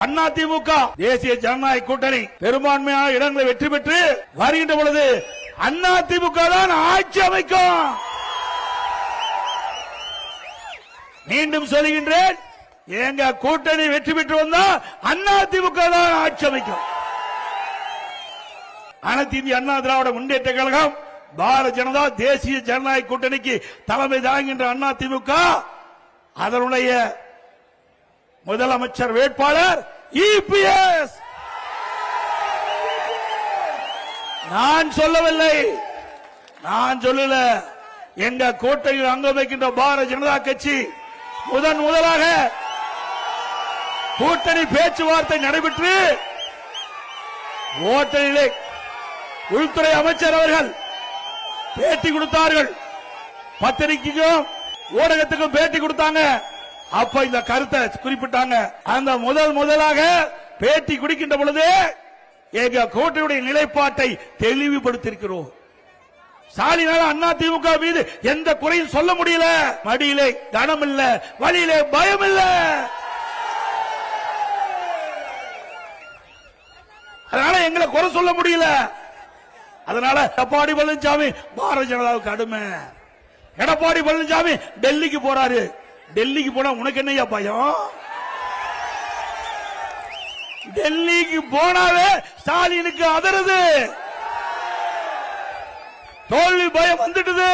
அதிமுக தேசிய ஜனநாயக கூட்டணி பெரும்பான்மையான இடங்களை வெற்றி பெற்று வருகின்ற பொழுது அதிமுக தான் ஆட்சி அமைக்கும். மீண்டும் சொல்கின்றேன், எங்க கூட்டணி வெற்றி பெற்று வந்தா அதிமுக தான் ஆட்சி அமைக்கும். அனைத்து இந்திய அண்ணா திராவிட முன்னேற்ற கழகம் பாரதிய ஜனதா தேசிய ஜனநாயக கூட்டணிக்கு தலைமை தாங்குகின்ற அதிமுக அதனுடைய முதலமைச்சர் வேட்பாளர் இபிஎஸ். நான் சொல்லவில்லை, நான் சொல்லல, எங்க கூட்டணியில் அங்கம் வைக்கின்ற பாரதிய ஜனதா கட்சி முதலாக கூட்டணி பேச்சுவார்த்தை நடைபெற்று ஓட்டலிலே உள்துறை அமைச்சர் அவர்கள் பேட்டி கொடுத்தார்கள், பத்திரிகைக்கும் ஊடகத்துக்கும் பேட்டி கொடுத்தாங்க. அப்ப இந்த கருத்தை குறிப்பிட்டாங்க. அந்த முதலாக பேட்டி குடிக்கின்ற பொழுது எங்க கூட்டணியுடைய நிலைப்பாட்டை தெளிவுபடுத்தியிருக்கிறோம். ஸ்டாலினால அதிமுக மீது எந்த குறையும் சொல்ல முடியல. மடியிலே கனம் இல்ல, வழியிலே பயம் இல்ல. அதனால எங்களை குறை சொல்ல முடியல. அதனால எடப்பாடி பழனிசாமி பாரதிய ஜனதாவுக்கு அடிமை. எடப்பாடி பழனிசாமி டெல்லிக்கு போறாரு. டெல்லிக்கு போனா உனக்கு என்னையா பயம்? டெல்லிக்கு போனாவே ஸ்டாலினுக்கு அதருது, தோல்வி பயம் வந்துடுது.